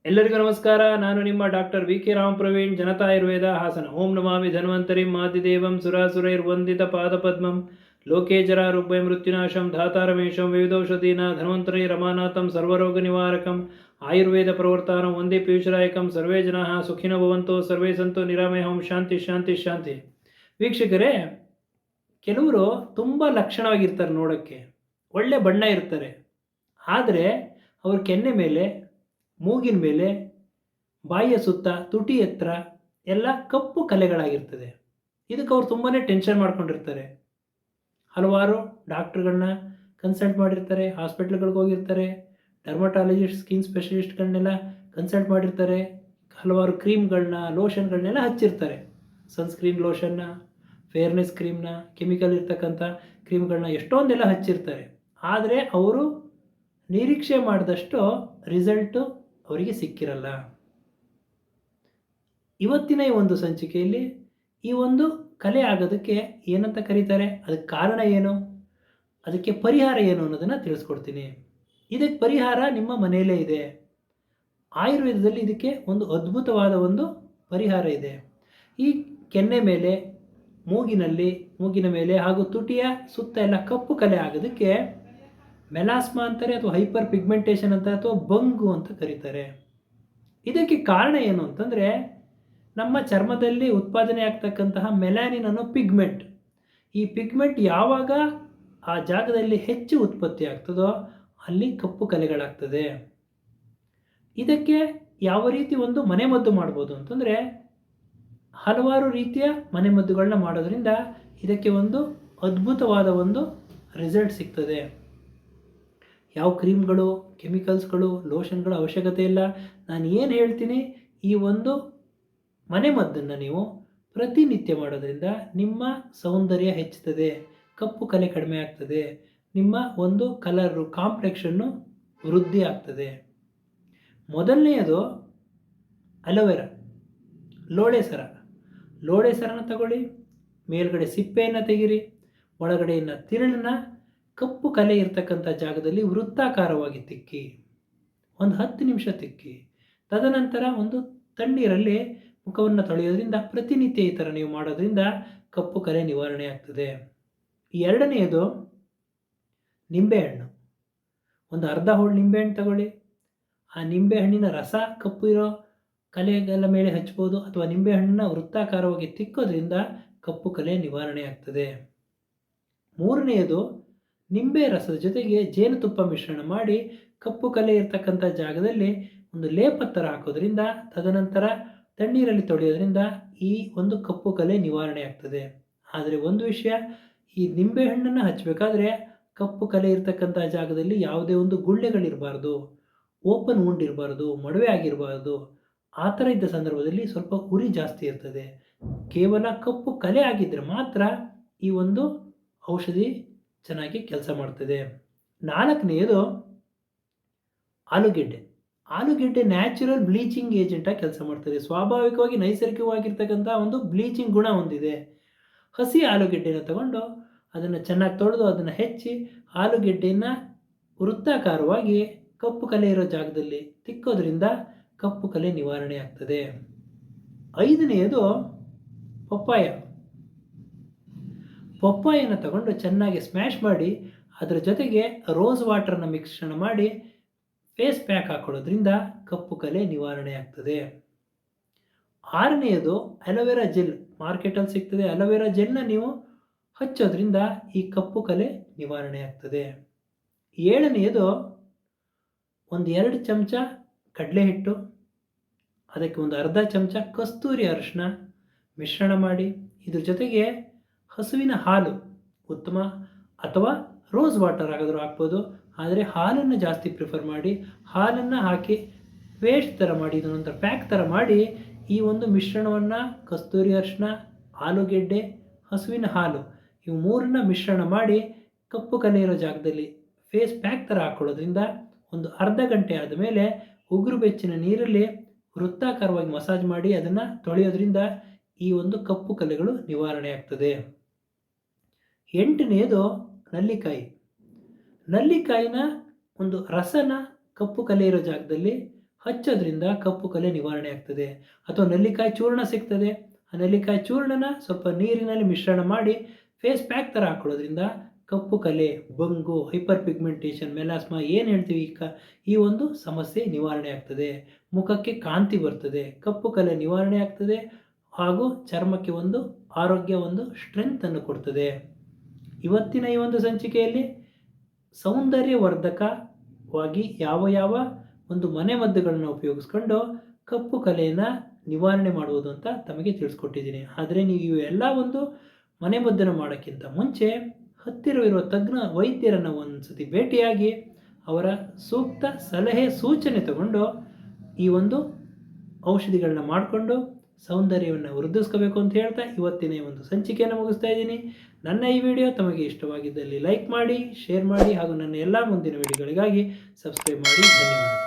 ಎಲ್ಲರಿಗೂ ನಮಸ್ಕಾರ. ನಾನು ನಿಮ್ಮ doctor V K Ram Praveen, Janata Ayurveda, Hassan. ಓಂ ನಮಾಮಿ ಧನ್ವಂತರಿಂ ಮಾದಿದೇವಂ ಸುರಾಸುರೈರ್ವಂದಿತ ಪಾದಪದ್ಮಂ ಲೋಕೆ ಜರಾರುಗ್ಭಯ ಮೃತ್ಯುನಾಶಂ ಧಾತಾರಮೇಶಂ ವಿವಿಧೌಷಧೀನ ಧನ್ವಂತರಿ ರಮಾನಾಥಂ ಸರ್ವರೋಗ ನಿವಾರಕಂ ಆಯುರ್ವೇದ ಪ್ರವರ್ತಾನಂ ವಂದೇ ಪೀಯೂಷರಾಯಕಂ. ಸರ್ವೇ ಜನಾಃ ಸುಖಿನೋ ಭವಂತೋ ಸರ್ವೇ ಸಂತೋ ನಿರಾಮಯ. ಓಂ ಶಾಂತಿ ಶಾಂತಿ ಶಾಂತಿ. ವೀಕ್ಷಕರೇ, ಕೆಲವರು ತುಂಬ ಲಕ್ಷಣವಾಗಿರ್ತಾರೆ, ನೋಡೋಕ್ಕೆ ಒಳ್ಳೆ ಬಣ್ಣ ಇರ್ತಾರೆ. ಆದರೆ ಅವ್ರ ಕೆನ್ನೆ ಮೇಲೆ, ಮೂಗಿನ ಮೇಲೆ, ಬಾಯಿಯ ಸುತ್ತ, ತುಟಿ ಹತ್ರ ಎಲ್ಲ ಕಪ್ಪು ಕಲೆಗಳಾಗಿರ್ತದೆ. ಇದಕ್ಕೆ ಅವ್ರು ತುಂಬಾ ಟೆನ್ಷನ್ ಮಾಡ್ಕೊಂಡಿರ್ತಾರೆ. ಹಲವಾರು ಡಾಕ್ಟ್ರುಗಳನ್ನ ಕನ್ಸಲ್ಟ್ ಮಾಡಿರ್ತಾರೆ, ಹಾಸ್ಪಿಟ್ಲ್ಗಳಿಗೆ ಹೋಗಿರ್ತಾರೆ, ಡರ್ಮಟಾಲಜಿಸ್ಟ್, ಸ್ಕಿನ್ ಸ್ಪೆಷಲಿಸ್ಟ್ಗಳನ್ನೆಲ್ಲ ಕನ್ಸಲ್ಟ್ ಮಾಡಿರ್ತಾರೆ, ಹಲವಾರು ಕ್ರೀಮ್ಗಳನ್ನ, ಲೋಷನ್ಗಳನ್ನೆಲ್ಲ ಹಚ್ಚಿರ್ತಾರೆ. ಸನ್ಸ್ಕ್ರೀನ್ ಲೋಷನ್ನ, ಫೇರ್ನೆಸ್ ಕ್ರೀಮ್ನ, ಕೆಮಿಕಲ್ ಇರ್ತಕ್ಕಂಥ ಕ್ರೀಮ್ಗಳನ್ನ ಎಷ್ಟೊಂದೆಲ್ಲ ಹಚ್ಚಿರ್ತಾರೆ. ಆದರೆ ಅವರು ನಿರೀಕ್ಷೆ ಮಾಡಿದಷ್ಟು ರಿಸಲ್ಟು ಅವರಿಗೆ ಸಿಕ್ಕಿರಲ್ಲ. ಇವತ್ತಿನ ಈ ಒಂದು ಸಂಚಿಕೆಯಲ್ಲಿ ಈ ಒಂದು ಕಲೆ ಆಗೋದಕ್ಕೆ ಏನಂತ ಕರೀತಾರೆ, ಅದಕ್ಕೆ ಕಾರಣ ಏನು, ಅದಕ್ಕೆ ಪರಿಹಾರ ಏನು ಅನ್ನೋದನ್ನು ತಿಳಿಸ್ಕೊಡ್ತೀನಿ. ಇದಕ್ಕೆ ಪರಿಹಾರ ನಿಮ್ಮ ಮನೆಯಲ್ಲೇ ಇದೆ. ಆಯುರ್ವೇದದಲ್ಲಿ ಇದಕ್ಕೆ ಒಂದು ಅದ್ಭುತವಾದ ಒಂದು ಪರಿಹಾರ ಇದೆ. ಈ ಕೆನ್ನೆ ಮೇಲೆ, ಮೂಗಿನ ಮೇಲೆ ಹಾಗೂ ತುಟಿಯ ಸುತ್ತ ಎಲ್ಲ ಕಪ್ಪು ಕಲೆ ಆಗೋದಕ್ಕೆ ಮೆಲಾಸ್ಮಾ ಅಂತಾರೆ, ಅಥವಾ ಹೈಪರ್ ಪಿಗ್ಮೆಂಟೇಷನ್ ಅಂತಾರೆ, ಅಥವಾ ಬಂಗು ಅಂತ ಕರೀತಾರೆ. ಇದಕ್ಕೆ ಕಾರಣ ಏನು ಅಂತಂದರೆ, ನಮ್ಮ ಚರ್ಮದಲ್ಲಿ ಉತ್ಪಾದನೆ ಆಗ್ತಕ್ಕಂತಹ ಮೆಲಾನಿನ್ ಅನ್ನೋ ಪಿಗ್ಮೆಂಟ್, ಈ ಪಿಗ್ಮೆಂಟ್ ಯಾವಾಗ ಆ ಜಾಗದಲ್ಲಿ ಹೆಚ್ಚು ಉತ್ಪತ್ತಿ ಆಗ್ತದೋ ಅಲ್ಲಿ ಕಪ್ಪು ಕಲೆಗಳಾಗ್ತದೆ. ಇದಕ್ಕೆ ಯಾವ ರೀತಿ ಒಂದು ಮನೆಮದ್ದು ಮಾಡ್ಬೋದು ಅಂತಂದರೆ, ಹಲವಾರು ರೀತಿಯ ಮನೆಮದ್ದುಗಳನ್ನ ಮಾಡೋದ್ರಿಂದ ಇದಕ್ಕೆ ಒಂದು ಅದ್ಭುತವಾದ ಒಂದು ರಿಸಲ್ಟ್ ಸಿಗ್ತದೆ. ಯಾವ ಕ್ರೀಮ್ಗಳು, ಕೆಮಿಕಲ್ಸ್ಗಳು, ಲೋಷನ್ಗಳ ಅವಶ್ಯಕತೆ ಇಲ್ಲ. ನಾನು ಏನು ಹೇಳ್ತೀನಿ, ಈ ಒಂದು ಮನೆಮದ್ದನ್ನು ನೀವು ಪ್ರತಿನಿತ್ಯ ಮಾಡೋದ್ರಿಂದ ನಿಮ್ಮ ಸೌಂದರ್ಯ ಹೆಚ್ಚುತ್ತದೆ, ಕಪ್ಪು ಕಲೆ ಕಡಿಮೆ ಆಗ್ತದೆ, ನಿಮ್ಮ ಒಂದು ಕಲರು, ಕಾಂಪ್ಲೆಕ್ಷನ್ನು ವೃದ್ಧಿ ಆಗ್ತದೆ. ಮೊದಲನೆಯದು ಅಲೋವೆರಾ, ಲೋಳೆ ಸರನ ತಗೊಳ್ಳಿ, ಮೇಲ್ಗಡೆ ಸಿಪ್ಪೆಯನ್ನು ತೆಗೀರಿ, ಒಳಗಡೆಯನ್ನು ತಿರುಳನ್ನ ಕಪ್ಪು ಕಲೆ ಇರ್ತಕ್ಕಂಥ ಜಾಗದಲ್ಲಿ ವೃತ್ತಾಕಾರವಾಗಿ ತಿಕ್ಕಿ ಒಂದು 10 ನಿಮಿಷ ತಿಕ್ಕಿ, ತದನಂತರ ಒಂದು ತಣ್ಣೀರಲ್ಲಿ ಮುಖವನ್ನು ತೊಳೆಯೋದ್ರಿಂದ ಪ್ರತಿನಿತ್ಯ ಈ ಥರ ನೀವು ಮಾಡೋದ್ರಿಂದ ಕಪ್ಪು ಕಲೆ ನಿವಾರಣೆ ಆಗ್ತದೆ. ಎರಡನೆಯದು ನಿಂಬೆಹಣ್ಣು. ಒಂದು ಅರ್ಧ ಹೋಳು ನಿಂಬೆಹಣ್ಣು ತಗೊಳ್ಳಿ, ಆ ನಿಂಬೆಹಣ್ಣಿನ ರಸ ಕಪ್ಪು ಇರೋ ಕಲೆಗಳ ಮೇಲೆ ಹಚ್ಬೋದು, ಅಥವಾ ನಿಂಬೆಹಣ್ಣನ್ನ ವೃತ್ತಾಕಾರವಾಗಿ ತಿಕ್ಕೋದ್ರಿಂದ ಕಪ್ಪು ಕಲೆ ನಿವಾರಣೆ ಆಗ್ತದೆ. ಮೂರನೆಯದು ನಿಂಬೆ ರಸದ ಜೊತೆಗೆ ಜೇನುತುಪ್ಪ ಮಿಶ್ರಣ ಮಾಡಿ ಕಪ್ಪು ಕಲೆ ಇರ್ತಕ್ಕಂಥ ಜಾಗದಲ್ಲಿ ಒಂದು ಲೇಪ ಥರ ಹಾಕೋದ್ರಿಂದ, ತದನಂತರ ತಣ್ಣೀರಲ್ಲಿ ತೊಳೆಯೋದ್ರಿಂದ ಈ ಒಂದು ಕಪ್ಪು ಕಲೆ ನಿವಾರಣೆ ಆಗ್ತದೆ. ಆದರೆ ಒಂದು ವಿಷಯ, ಈ ನಿಂಬೆಹಣ್ಣನ್ನು ಹಚ್ಚಬೇಕಾದ್ರೆ ಕಪ್ಪು ಕಲೆ ಇರ್ತಕ್ಕಂಥ ಜಾಗದಲ್ಲಿ ಯಾವುದೇ ಒಂದು ಗುಳ್ಳೆಗಳಿರಬಾರ್ದು, ಓಪನ್ ವುಂಡ್ ಇರಬಾರ್ದು, ಮೊಡವೆ ಆಗಿರಬಾರ್ದು. ಆ ಥರ ಇದ್ದ ಸಂದರ್ಭದಲ್ಲಿ ಸ್ವಲ್ಪ ಉರಿ ಜಾಸ್ತಿ ಇರ್ತದೆ. ಕೇವಲ ಕಪ್ಪು ಕಲೆ ಆಗಿದ್ದರೆ ಮಾತ್ರ ಈ ಒಂದು ಔಷಧಿ ಚೆನ್ನಾಗಿ ಕೆಲಸ ಮಾಡ್ತದೆ. ನಾಲ್ಕನೆಯದು ಆಲೂಗೆಡ್ಡೆ ನ್ಯಾಚುರಲ್ ಬ್ಲೀಚಿಂಗ್ ಏಜೆಂಟಾಗಿ ಕೆಲಸ ಮಾಡ್ತದೆ. ಸ್ವಾಭಾವಿಕವಾಗಿ ನೈಸರ್ಗಿಕವಾಗಿರ್ತಕ್ಕಂಥ ಒಂದು ಬ್ಲೀಚಿಂಗ್ ಗುಣ ಹೊಂದಿದೆ. ಹಸಿ ಆಲೂಗೆಡ್ಡೆನ ತಗೊಂಡು ಅದನ್ನು ಚೆನ್ನಾಗಿ ತೊಳೆದು ಅದನ್ನು ಹೆಚ್ಚಿ ಆಲೂಗೆಡ್ಡೆಯನ್ನು ವೃತ್ತಾಕಾರವಾಗಿ ಕಪ್ಪು ಕಲೆ ಇರೋ ಜಾಗದಲ್ಲಿ ತಿಕ್ಕೋದ್ರಿಂದ ಕಪ್ಪು ಕಲೆ ನಿವಾರಣೆ ಆಗ್ತದೆ. ಐದನೆಯದು ಪಪ್ಪಾಯನ ತಗೊಂಡು ಚೆನ್ನಾಗಿ ಸ್ಮ್ಯಾಶ್ ಮಾಡಿ ಅದರ ಜೊತೆಗೆ ರೋಸ್ ವಾಟರ್ನ ಮಿಶ್ರಣ ಮಾಡಿ ಫೇಸ್ ಪ್ಯಾಕ್ ಹಾಕೊಳ್ಳೋದ್ರಿಂದ ಕಪ್ಪು ಕಲೆ ನಿವಾರಣೆ ಆಗ್ತದೆ. ಆರನೆಯದು ಅಲೋವೆರಾ ಜೆಲ್, ಮಾರ್ಕೆಟಲ್ಲಿ ಸಿಗ್ತದೆ. ಅಲೋವೆರಾ ಜೆಲ್ನ ನೀವು ಹಚ್ಚೋದ್ರಿಂದ ಈ ಕಪ್ಪು ಕಲೆ ನಿವಾರಣೆ ಆಗ್ತದೆ. ಏಳನೆಯದು ಒಂದು 2 ಚಮಚ ಕಡಲೆ ಹಿಟ್ಟು, ಅದಕ್ಕೆ ಒಂದು ಅರ್ಧ ಚಮಚ ಕಸ್ತೂರಿ ಅರಿಶಿನ ಮಿಶ್ರಣ ಮಾಡಿ, ಇದ್ರ ಜೊತೆಗೆ ಹಸುವಿನ ಹಾಲು ಉತ್ತಮ, ಅಥವಾ ರೋಸ್ ವಾಟರ್ ಹಾಕಿದ್ರೂ ಹಾಕ್ಬೋದು. ಆದರೆ ಹಾಲನ್ನು ಜಾಸ್ತಿ ಪ್ರಿಫರ್ ಮಾಡಿ, ಹಾಲನ್ನು ಹಾಕಿ ಪೇಸ್ಟ್ ಥರ ಮಾಡಿ, ಇದನ್ನೊಂಥರ ಪ್ಯಾಕ್ ಥರ ಮಾಡಿ, ಈ ಒಂದು ಮಿಶ್ರಣವನ್ನು ಕಸ್ತೂರಿ ಅರಿಶಿನ, ಆಲೂಗೆಡ್ಡೆ, ಹಸುವಿನ ಹಾಲು ಇವು ಮೂರನ್ನ ಮಿಶ್ರಣ ಮಾಡಿ ಕಪ್ಪು ಕಲೆ ಇರೋ ಜಾಗದಲ್ಲಿ ಫೇಸ್ ಪ್ಯಾಕ್ ಥರ ಹಾಕ್ಕೊಳ್ಳೋದ್ರಿಂದ ಒಂದು ಅರ್ಧ ಗಂಟೆ ಆದಮೇಲೆ ಉಗುರು ಬೆಚ್ಚನ ನೀರಲ್ಲಿ ವೃತ್ತಾಕಾರವಾಗಿ ಮಸಾಜ್ ಮಾಡಿ ಅದನ್ನು ತೊಳೆಯೋದ್ರಿಂದ ಈ ಒಂದು ಕಪ್ಪು ಕಲೆಗಳು ನಿವಾರಣೆ ಆಗ್ತದೆ. ಎಂಟನೆಯದು ನಲ್ಲಿಕಾಯಿನ ಒಂದು ರಸನ ಕಪ್ಪು ಕಲೆ ಇರೋ ಜಾಗದಲ್ಲಿ ಹಚ್ಚೋದ್ರಿಂದ ಕಪ್ಪು ಕಲೆ ನಿವಾರಣೆ ಆಗ್ತದೆ. ಅಥವಾ ನೆಲ್ಲಿಕಾಯಿ ಚೂರ್ಣ ಸಿಗ್ತದೆ, ಆ ನೆಲ್ಲಿಕಾಯಿ ಚೂರ್ಣನ ಸ್ವಲ್ಪ ನೀರಿನಲ್ಲಿ ಮಿಶ್ರಣ ಮಾಡಿ ಫೇಸ್ ಪ್ಯಾಕ್ ಥರ ಹಾಕೊಳ್ಳೋದ್ರಿಂದ ಕಪ್ಪು ಕಲೆ, ಬಂಗು, ಹೈಪರ್ ಪಿಗ್ಮೆಂಟೇಷನ್, ಮೆಲಾಸ್ಮಾ ಏನು ಹೇಳ್ತೀವಿ ಈ ಒಂದು ಸಮಸ್ಯೆ ನಿವಾರಣೆ ಆಗ್ತದೆ. ಮುಖಕ್ಕೆ ಕಾಂತಿ ಬರ್ತದೆ, ಕಪ್ಪು ಕಲೆ ನಿವಾರಣೆ ಆಗ್ತದೆ ಹಾಗೂ ಚರ್ಮಕ್ಕೆ ಒಂದು ಆರೋಗ್ಯ, ಒಂದು ಸ್ಟ್ರೆಂತನ್ನು ಕೊಡ್ತದೆ. ಇವತ್ತಿನ ಈ ಒಂದು ಸಂಚಿಕೆಯಲ್ಲಿ ಸೌಂದರ್ಯವರ್ಧಕವಾಗಿ ಯಾವ ಒಂದು ಮನೆಮದ್ದುಗಳನ್ನು ಉಪಯೋಗಿಸ್ಕೊಂಡು ಕಪ್ಪು ಕಲೆಯನ್ನು ನಿವಾರಣೆ ಮಾಡುವುದು ಅಂತ ತಮಗೆ ತಿಳಿಸ್ಕೊಟ್ಟಿದ್ದೀನಿ. ಆದರೆ ನೀವು ಎಲ್ಲ ಒಂದು ಮನೆಮದ್ದನ್ನು ಮಾಡೋಕ್ಕಿಂತ ಮುಂಚೆ ಹತ್ತಿರವಿರುವ ತಜ್ಞ ವೈದ್ಯರನ್ನು ಒಂದು ಸತಿ ಭೇಟಿಯಾಗಿ ಅವರ ಸೂಕ್ತ ಸಲಹೆ ಸೂಚನೆ ತಗೊಂಡು ಈ ಒಂದು ಔಷಧಿಗಳನ್ನ ಮಾಡಿಕೊಂಡು ಸೌಂದರ್ಯವನ್ನು ವೃದ್ಧಿಸ್ಕೋಬೇಕು ಅಂತ ಹೇಳ್ತಾ ಇವತ್ತಿನ ಈ ಒಂದು ಸಂಚಿಕೆಯನ್ನು ಮುಗಿಸ್ತಾ ಇದ್ದೀನಿ. ನನ್ನ ಈ ವಿಡಿಯೋ ತಮಗೆ ಇಷ್ಟವಾಗಿದ್ದಲ್ಲಿ ಲೈಕ್ ಮಾಡಿ, ಶೇರ್ ಮಾಡಿ ಹಾಗೂ ನನ್ನ ಎಲ್ಲ ಮುಂದಿನ ವಿಡಿಯೋಗಳಿಗಾಗಿ ಸಬ್ಸ್ಕ್ರೈಬ್ ಮಾಡಿ. ಧನ್ಯವಾದ.